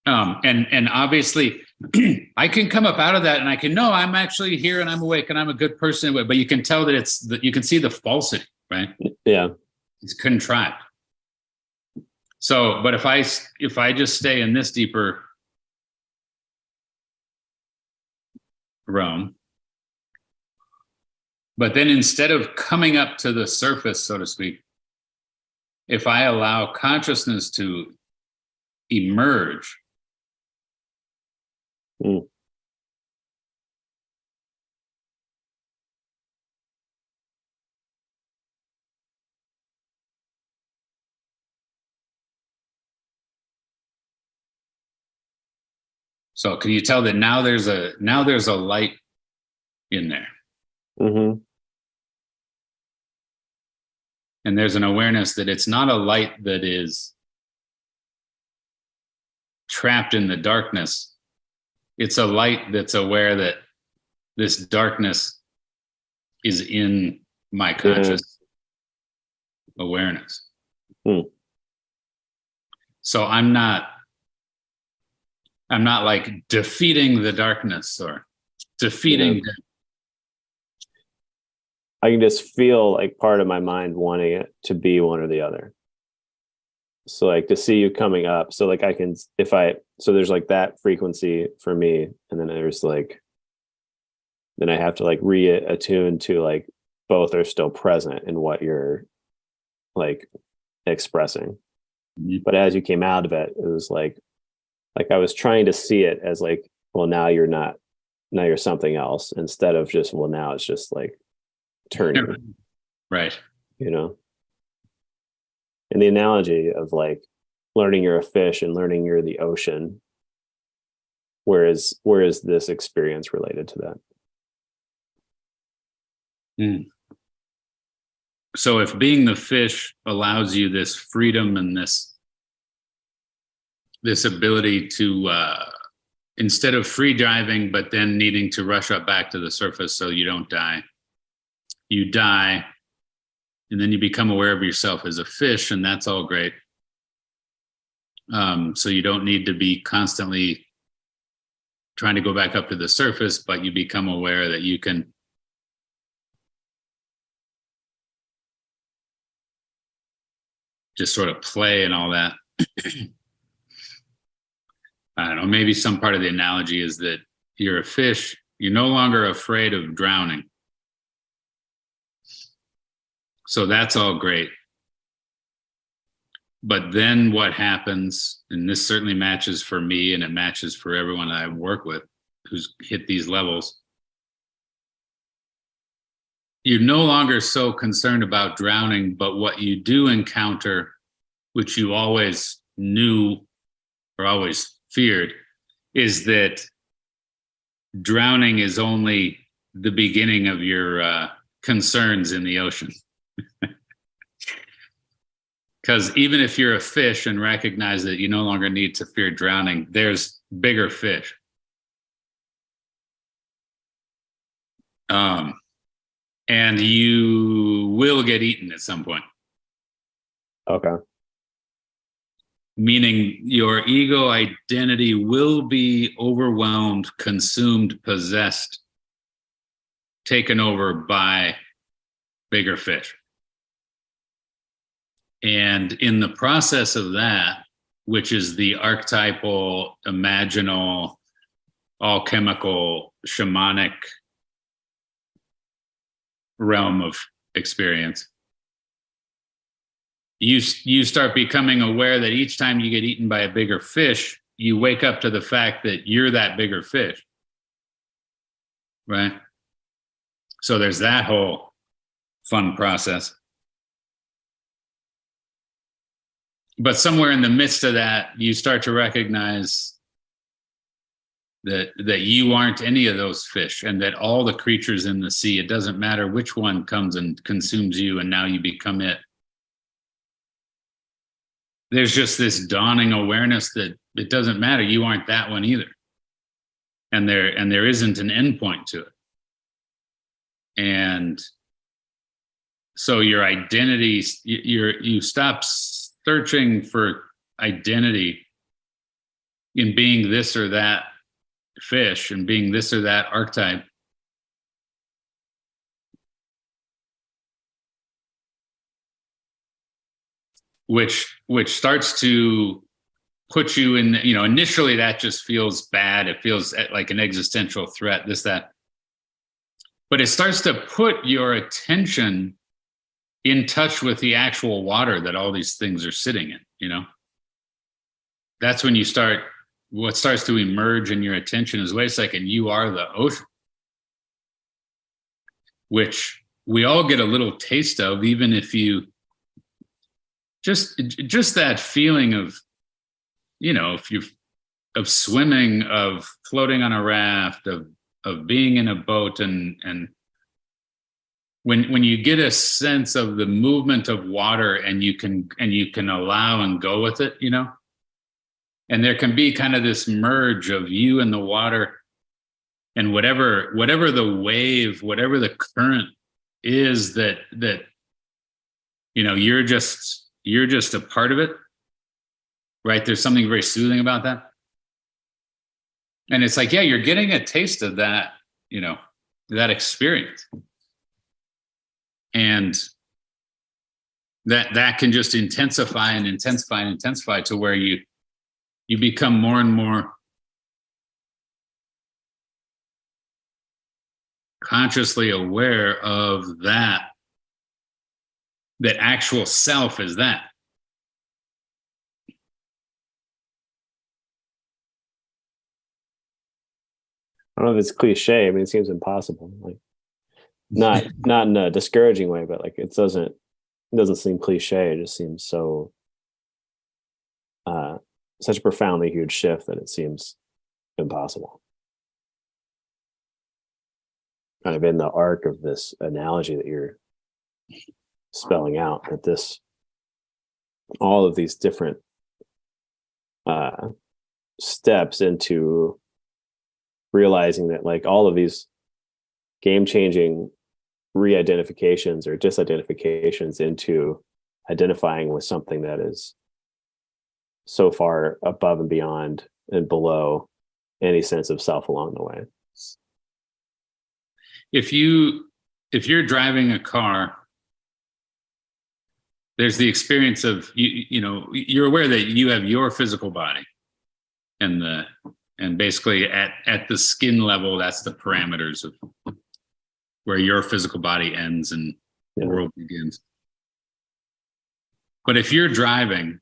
And obviously I can come up out of that and I can know I'm actually here and I'm awake and I'm a good person, but you can tell that you can see the falsity, right? Yeah. It's contrived. So, but if I just stay in this deeper realm, but then instead of coming up to the surface, so to speak, if I allow consciousness to emerge, so can you tell that now there's a light in there? Mm-hmm. And there's an awareness that it's not a light that is trapped in the darkness. It's a light that's aware that this darkness is in my conscious awareness. So I'm not like defeating the darkness or defeating death. I can just feel like part of my mind wanting it to be one or the other. So like to see you coming up. So like so there's like that frequency for me. And then there's like, then I have to like reattune to like both are still present in what you're like expressing. Mm-hmm. But as you came out of it, it was like I was trying to see it as like, well, now you're something else, instead of just, well, now it's just like turning. Right. And the analogy of like learning you're a fish and learning you're the ocean, where is this experience related to that? So if being the fish allows you this freedom and this ability to instead of free diving but then needing to rush up back to the surface so you don't die, you die, and then you become aware of yourself as a fish, and that's all great. So you don't need to be constantly trying to go back up to the surface, but you become aware that you can just sort of play and all that. I don't know, maybe some part of the analogy is that you're a fish, you're no longer afraid of drowning. So that's all great. But then what happens, and this certainly matches for me and it matches for everyone I work with who's hit these levels, you're no longer so concerned about drowning, but what you do encounter, which you always knew or always feared, is that drowning is only the beginning of your concerns in the ocean. Because even if you're a fish and recognize that you no longer need to fear drowning, there's bigger fish. And you will get eaten at some point. Okay. Meaning your ego identity will be overwhelmed, consumed, possessed, taken over by bigger fish. And in the process of that, which is the archetypal, imaginal, alchemical, shamanic realm of experience, you start becoming aware that each time you get eaten by a bigger fish, you wake up to the fact that you're that bigger fish, right? So there's that whole fun process. But somewhere in the midst of that, you start to recognize that you aren't any of those fish, and that all the creatures in the sea, it doesn't matter which one comes and consumes you, and now you become it. There's just this dawning awareness that it doesn't matter, you aren't that one either. And there isn't an endpoint to it. And so your identity, you stop searching for identity in being this or that fish and being this or that archetype. Which starts to put you in, initially that just feels bad. It feels like an existential threat, this, that. But it starts to put your attention in touch with the actual water that all these things are sitting in, That's when what starts to emerge in your attention is, wait a second, you are the ocean. Which we all get a little taste of, even if you just that feeling of, of swimming, of floating on a raft, of being in a boat, and when you get a sense of the movement of water and you can allow and go with it, and there can be kind of this merge of you and the water, and whatever the wave, whatever the current is that you're just a part of it, right? There's something very soothing about that. And it's like, yeah, you're getting a taste of that, that experience. And that can just intensify and intensify and intensify to where you become more and more consciously aware of that actual self is that. I don't know if it's cliche. I mean, it seems impossible. Like, not in a discouraging way, but like it doesn't seem cliche. It just seems so such a profoundly huge shift that it seems impossible. Kind of in the arc of this analogy that you're spelling out, that all of these different steps into realizing that, like, all of these game-changing re-identifications or disidentifications into identifying with something that is so far above and beyond and below any sense of self along the way. If you're driving a car there's the experience of you're aware that you have your physical body, and basically at the skin level, that's the parameters of where your physical body ends and the world begins. But if you're driving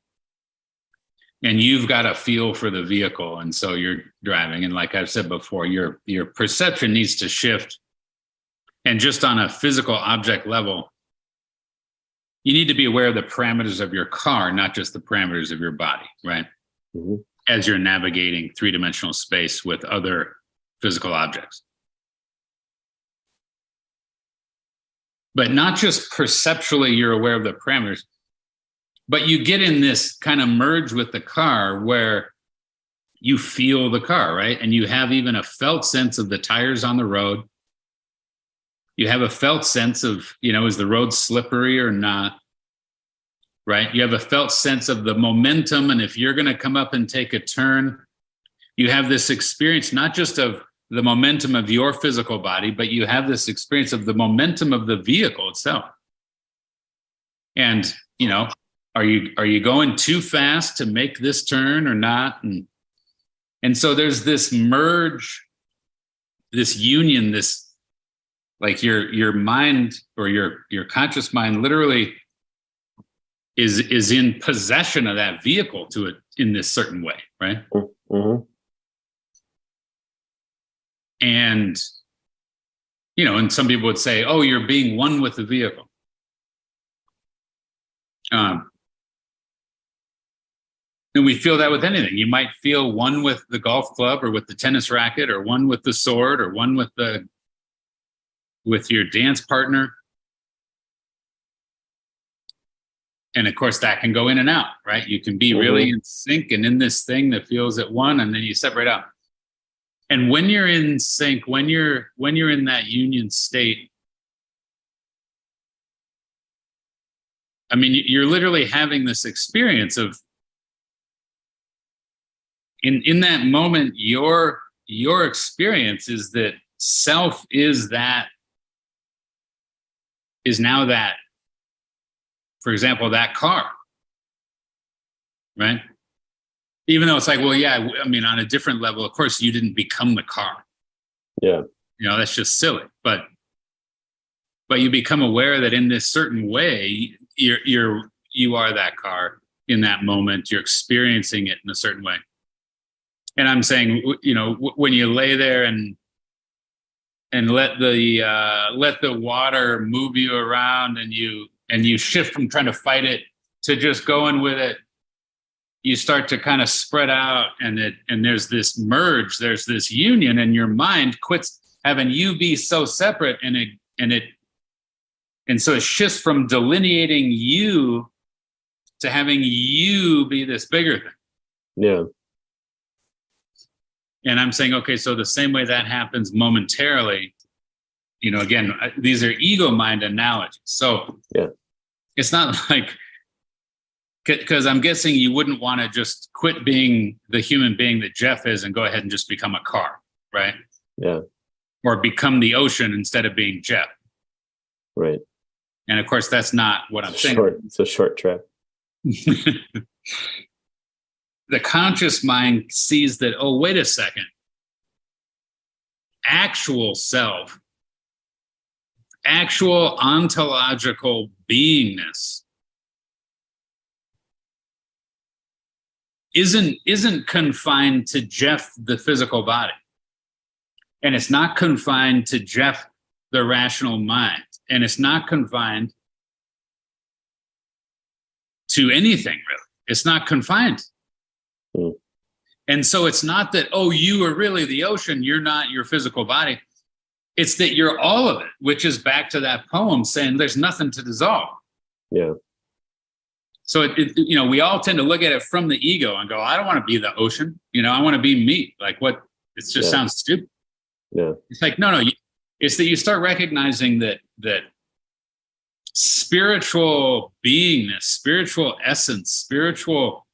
and you've got a feel for the vehicle, and so you're driving, and like I've said before, your perception needs to shift, and just on a physical object level, you need to be aware of the parameters of your car, not just the parameters of your body, right? Mm-hmm. As you're navigating three-dimensional space with other physical objects. But not just perceptually you're aware of the parameters, but you get in this kind of merge with the car where you feel the car, right? And you have even a felt sense of the tires on the road. You have a felt sense of, is the road slippery or not, right? You have a felt sense of the momentum. And if you're going to come up and take a turn, you have this experience, not just of the momentum of your physical body, but you have this experience of the momentum of the vehicle itself. And, are you going too fast to make this turn or not? And so there's this merge, this union, this, like your mind or your conscious mind literally is in possession of that vehicle to it in this certain way, right? Mm-hmm. And and some people would say, "Oh, you're being one with the vehicle." And we feel that with anything. You might feel one with the golf club, or with the tennis racket, or one with the sword, or one with your dance partner. And of course, that can go in and out, right? You can be really in sync and in this thing that feels at one, and then you separate out. And when you're in sync, when you're in that union state, I mean, you're literally having this experience of, in that moment, your experience is that self is now that, for example, that car, right? Even though it's like, well, yeah, I mean, on a different level, of course, you didn't become the car. Yeah. That's just silly. But you become aware that in this certain way, you are that car in that moment. You're experiencing it in a certain way. And I'm saying, when you lay there and let the water move you around, and you shift from trying to fight it to just going with it, you start to kind of spread out, and there's this merge, there's this union, and your mind quits having you be so separate, and so it shifts from delineating you to having you be this bigger thing. Yeah. And I'm saying, okay, so the same way that happens momentarily, again, these are ego mind analogies. So it's not like, because I'm guessing you wouldn't want to just quit being the human being that Jeff is and go ahead and just become a car, right? Yeah. Or become the ocean instead of being Jeff. Right. And of course, that's not what I'm saying. It's a short trip. The conscious mind sees that, oh, wait a second. Actual self, actual ontological beingness isn't confined to Jeff, the physical body. And it's not confined to Jeff, the rational mind. And it's not confined to anything, really. It's not confined. Mm. And so it's not that, oh, you are really the ocean, you're not your physical body. It's that you're all of it, which is back to that poem saying there's nothing to dissolve. Yeah. So, we all tend to look at it from the ego and go, I don't want to be the ocean. I want to be me. Like what? It just sounds stupid. Yeah. It's like, no. It's that you start recognizing that spiritual beingness, spiritual essence, spiritual,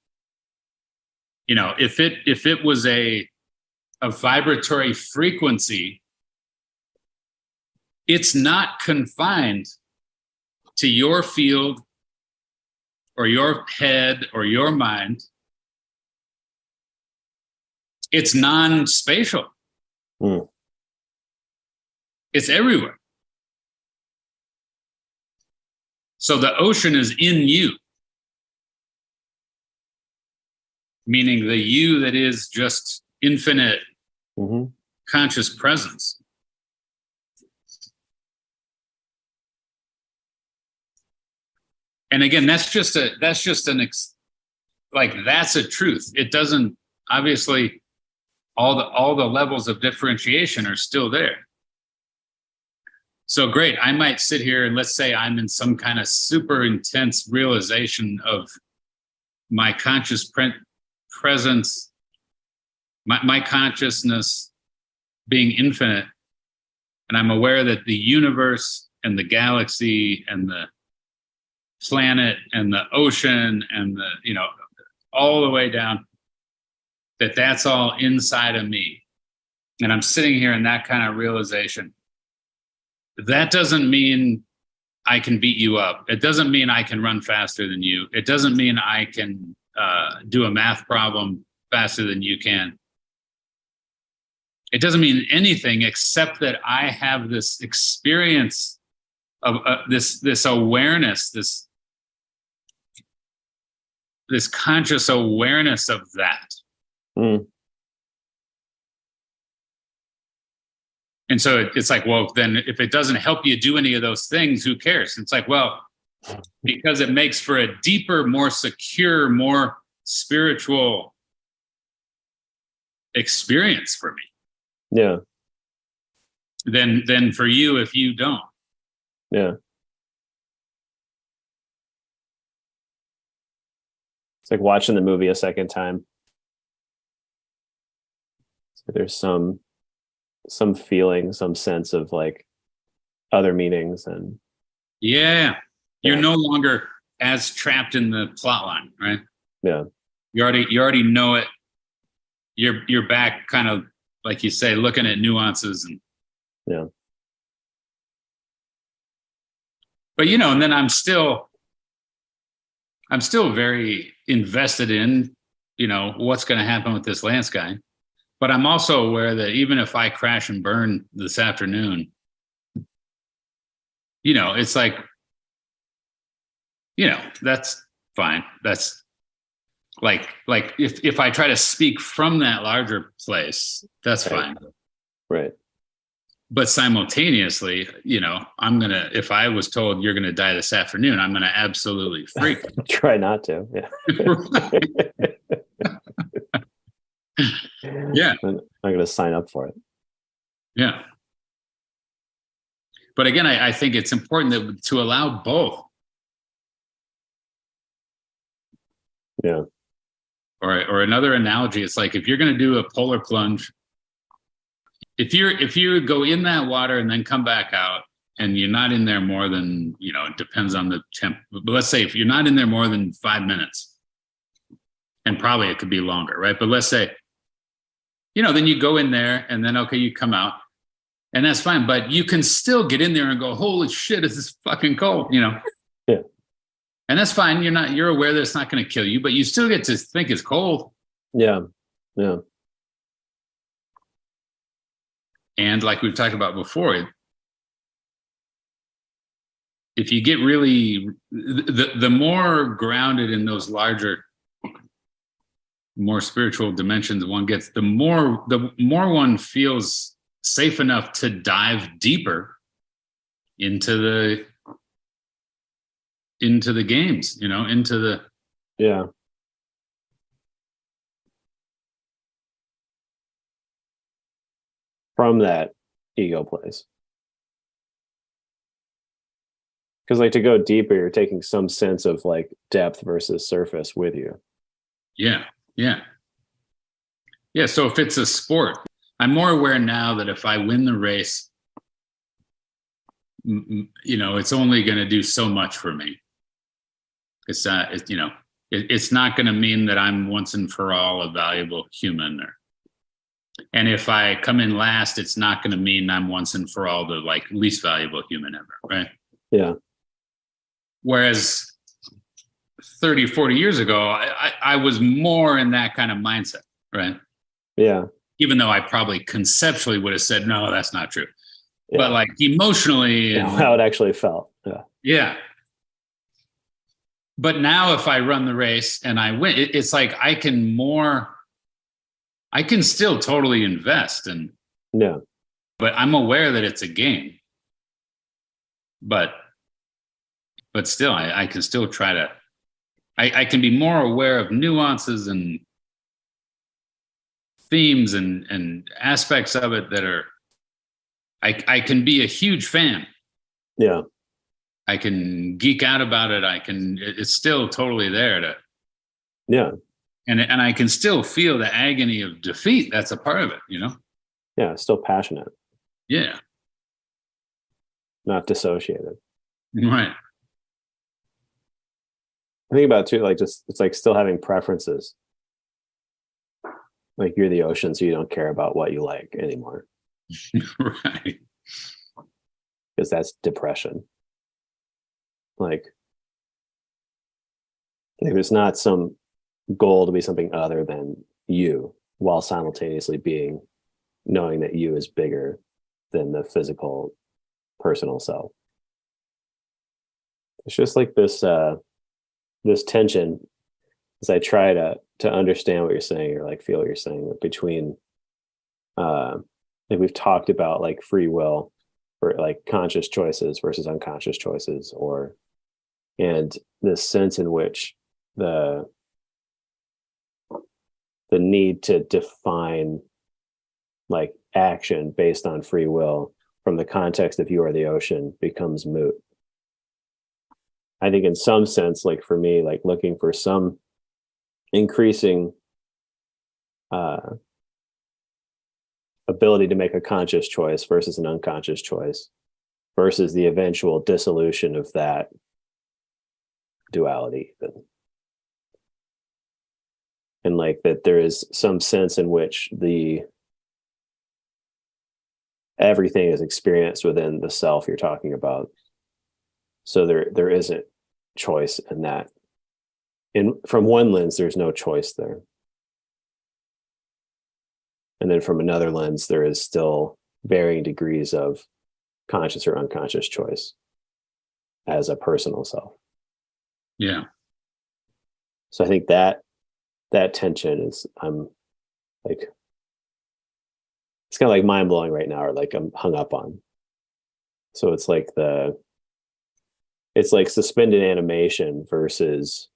if it was a vibratory frequency, it's not confined to your field or your head or your mind, it's non-spatial. It's everywhere. So the ocean is in you, meaning the you that is just infinite conscious presence. And again, that's a truth. It doesn't, obviously, all the levels of differentiation are still there. So great, I might sit here and let's say I'm in some kind of super intense realization of my conscious presence, my consciousness being infinite, and I'm aware that the universe and the galaxy and the planet and the ocean and the, all the way down, that's all inside of me. And I'm sitting here in that kind of realization. That doesn't mean I can beat you up. It doesn't mean I can run faster than you. It doesn't mean I can do a math problem faster than you can. It doesn't mean anything except that I have this experience of this awareness, this conscious awareness of that. And so it's like, well, then if it doesn't help you do any of those things, who cares? It's like, well, because it makes for a deeper, more secure, more spiritual experience for me. Yeah. Than for you if you don't. Yeah. It's like watching the movie a second time. So there's some feeling, some sense of like other meanings, and you're no longer as trapped in the plot line, right? Yeah. You already know it. You're back, kind of like you say, looking at nuances and But and then I'm still very invested in what's going to happen with this Lance guy. But I'm also aware that even if I crash and burn this afternoon, it's like, that's fine. That's like if I try to speak from that larger place, that's fine. Right. But simultaneously, I'm going to, if I was told you're going to die this afternoon, I'm going to absolutely freak. Try not to. Yeah. Yeah. I'm not going to sign up for it. Yeah. But again, I think it's important to allow both. Yeah. Or another analogy, it's like if you're going to do a polar plunge, if you go in that water and then come back out and you're not in there more than, it depends on the temp, but let's say if you're not in there more than 5 minutes, and probably it could be longer, right? But let's say, then you go in there and then, okay, you come out and that's fine, but you can still get in there and go, holy shit, this is fucking cold, Yeah. And that's fine. You're aware that it's not going to kill you, but you still get to think it's cold. Yeah. Yeah. And like we've talked about before, if you get really, the more grounded in those larger, more spiritual dimensions one gets, the more one feels safe enough to dive deeper into the games, into the. Yeah. From that ego place. Because like to go deeper, you're taking some sense of like depth versus surface with you. Yeah. Yeah. Yeah. So if it's a sport, I'm more aware now that if I win the race, it's only going to do so much for me. It's not going to mean that I'm once and for all a valuable human. And if I come in last, it's not going to mean I'm once and for all the like least valuable human ever, right? Yeah. Whereas 30, 40 years ago, I was more in that kind of mindset, right? Yeah. Even though I probably conceptually would have said, no, that's not true. Yeah. But like emotionally and how it actually felt. Yeah. Yeah. But now if I run the race and I win, it's like I can still totally invest Yeah. but I'm aware that it's a game. But still, I can still try to, I can be more aware of nuances and themes and aspects of it that are, I can be a huge fan. Yeah. I can geek out about it. It's still totally there to, yeah. And I can still feel the agony of defeat. That's a part of it, you know? Yeah. Still passionate. Yeah. Not dissociated. Right. I think about it too, like just, it's like still having preferences. Like you're the ocean, so you don't care about what you like anymore. Right. Because that's depression. Like there's not some goal to be something other than you, while simultaneously knowing that you is bigger than the physical personal self. It's just like this tension as I try to understand what you're saying, or like feel what you're saying, between like we've talked about like free will, or like conscious choices versus unconscious choices, and this sense in which the need to define like action based on free will from the context of you are the ocean becomes moot. I think in some sense, like for me, like looking for some increasing ability to make a conscious choice versus an unconscious choice, versus the eventual dissolution of that duality. And like that there is some sense in which everything is experienced within the self you're talking about. So there isn't choice in that. And from one lens, there's no choice there. And then from another lens, there is still varying degrees of conscious or unconscious choice as a personal self. Yeah. So I think that tension is, I'm like, it's kind of like mind blowing right now, or like I'm hung up on. So it's like it's like suspended animation versus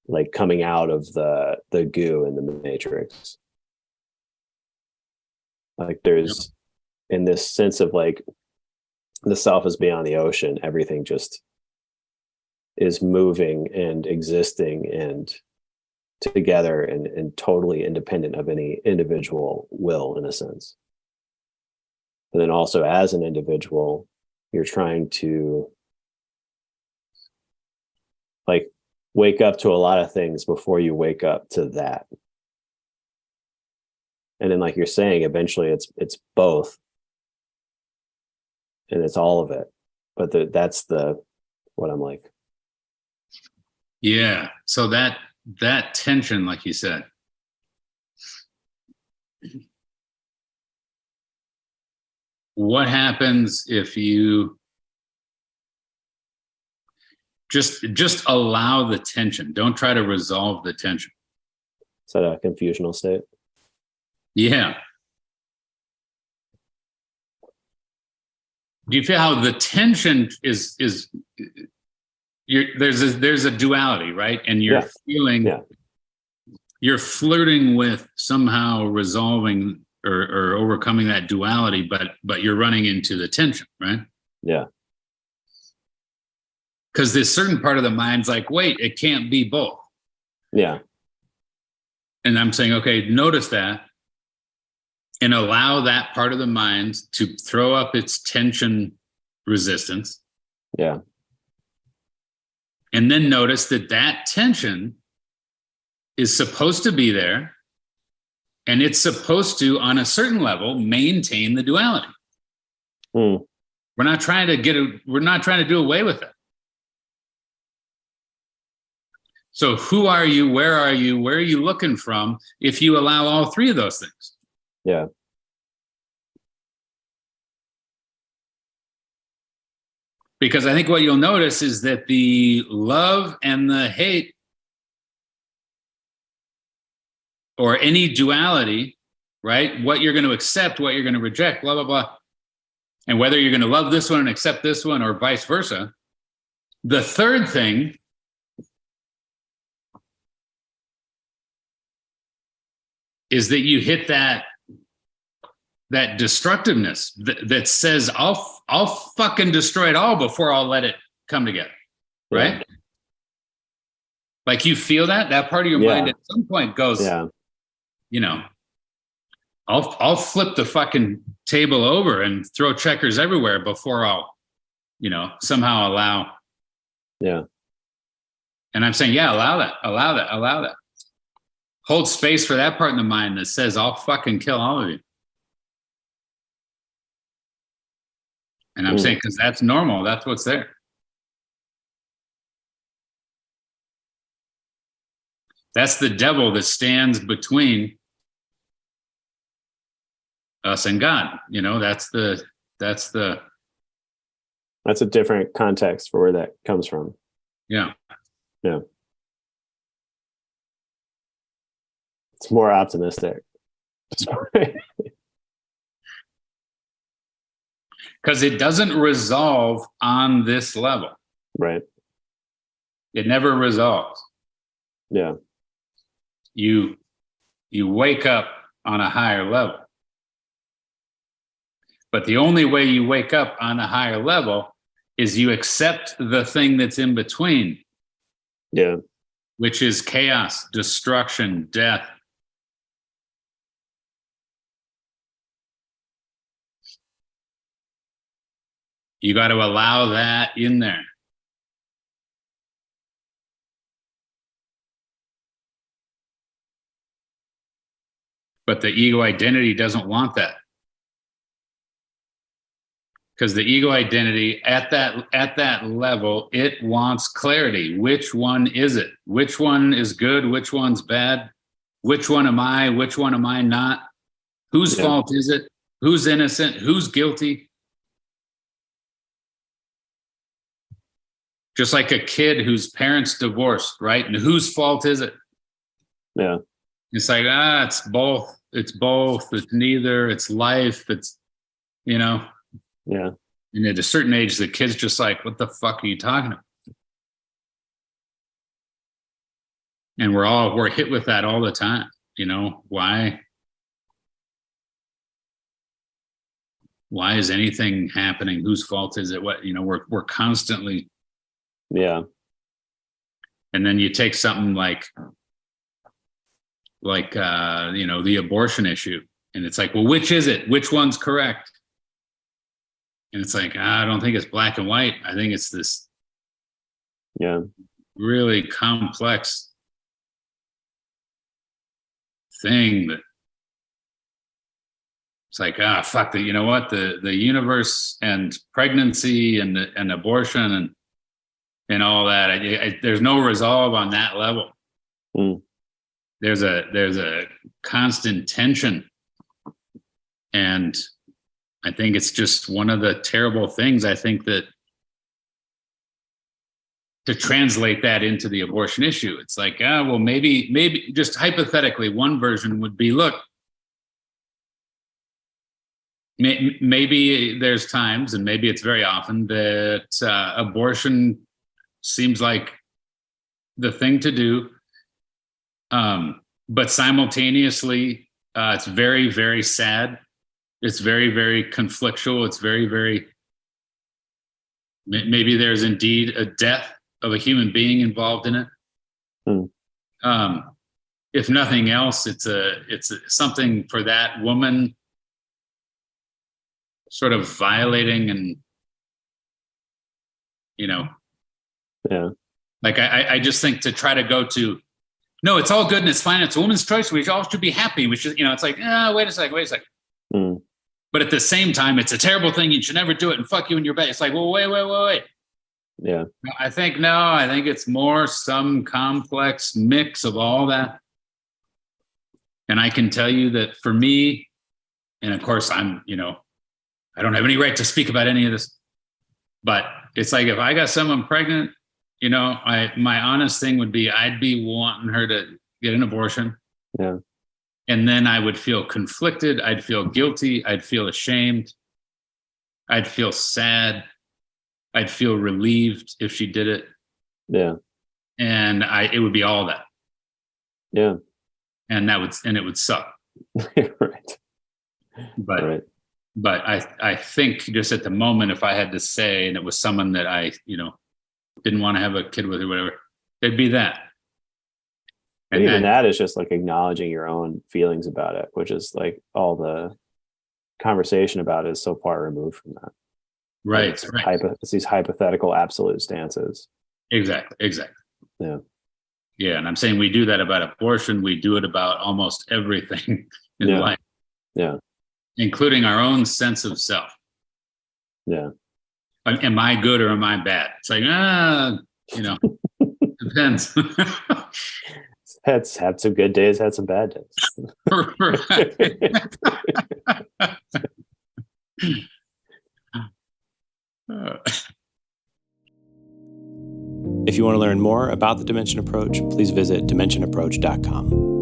like coming out of the goo in the matrix. Like there's in this sense of like the self is beyond the ocean, everything just is moving and existing and together and totally independent of any individual will, in a sense. And then also as an individual, you're trying to like wake up to a lot of things before you wake up to that. And then like you're saying, eventually it's both. And it's all of it. But that's what I'm like. Yeah. So that tension, like you said, what happens if you just allow the tension? Don't try to resolve the tension. Is that a confusional state? Yeah. Do you feel how the tension is there's a duality, right? And you're feeling, you're flirting with somehow resolving or overcoming that duality, but you're running into the tension, right? Yeah. Because this certain part of the mind's like, wait, it can't be both. Yeah. And I'm saying, okay, notice that and allow that part of the mind to throw up its tension resistance. Yeah. And then notice that tension is supposed to be there, and it's supposed to, on a certain level, maintain the duality. Mm. We're not trying to do away with it. So who are you? Where are you? Where are you looking from if you allow all three of those things? Yeah. Because I think what you'll notice is that the love and the hate, or any duality, right? What you're going to accept, what you're going to reject, blah, blah, blah. And whether you're going to love this one and accept this one or vice versa. The third thing is that you hit that destructiveness that says, I'll fucking destroy it all before I'll let it come together. Right? Yeah. Like you feel that part of your mind at some point goes, you know, I'll flip the fucking table over and throw checkers everywhere before I'll, you know, somehow allow. Yeah. And I'm saying, allow that. Hold space for that part in the mind that says, I'll fucking kill all of you. And I'm saying, because that's normal. That's what's there. That's the devil that stands between us and God. You know, that's a different context for where that comes from. Yeah. Yeah. It's more optimistic. Because it doesn't resolve on this level. Right. It never resolves. Yeah. You wake up on a higher level. But the only way you wake up on a higher level is you accept the thing that's in between. Yeah. Which is chaos, destruction, death. You got to allow that in there. But the ego identity doesn't want that. Because the ego identity at that level, it wants clarity. Which one is it? Which one is good? Which one's bad? Which one am I? Which one am I not? Whose fault is it? Who's innocent? Who's guilty? Just like a kid whose parents divorced, right? And whose fault is it? Yeah. It's like, it's both. It's both. It's neither. It's life. It's, you know. Yeah. And at a certain age, the kid's just like, what the fuck are you talking about? And we're hit with that all the time. You know, why is anything happening? Whose fault is it? What, you know, we're constantly. Yeah. And then you take something like you know, the abortion issue, and it's like, well, which is it? Which one's correct? And it's like, I don't think it's black and white. I think it's this really complex thing that it's like, fuck that. You know what? The universe and pregnancy and abortion and all that. There's no resolve on that level. There's a constant tension, and I think it's just one of the terrible things. I think that to translate that into the abortion issue, it's like, well, maybe just hypothetically, one version would be, look, maybe there's times, and maybe it's very often, that abortion seems like the thing to do. But simultaneously, it's very, very sad. It's very, very conflictual. It's very, very, maybe there's indeed a death of a human being involved in it. If nothing else, it's something for that woman sort of violating and, you know. Yeah. Like I just think to try to go to, no, it's all good and it's fine. It's a woman's choice. We all should be happy. We should, you know, it's like, wait a second. But at the same time, it's a terrible thing. You should never do it, and fuck you in your bed. It's like, well, wait. Yeah. I think it's more some complex mix of all that. And I can tell you that for me, and of course I don't have any right to speak about any of this, but it's like if I got someone pregnant, my honest thing would be I'd be wanting her to get an abortion. Yeah. And then I would feel conflicted. I'd feel guilty. I'd feel ashamed. I'd feel sad. I'd feel relieved if she did it. Yeah. And it would be all that. Yeah. And it would suck. Right. But I think just at the moment, if I had to say, and it was someone that I, didn't want to have a kid with or whatever, it'd be that. And even that is just like acknowledging your own feelings about it, which is like all the conversation about it is so far removed from that. Right. It's these hypothetical absolute stances. Exactly. Yeah. Yeah. And I'm saying we do that about abortion. We do it about almost everything in life. Yeah. Including our own sense of self. Yeah. Am I good or am I bad? It's like, depends. Had some good days, had some bad days. If you want to learn more about the Dimension Approach, please visit dimensionapproach.com.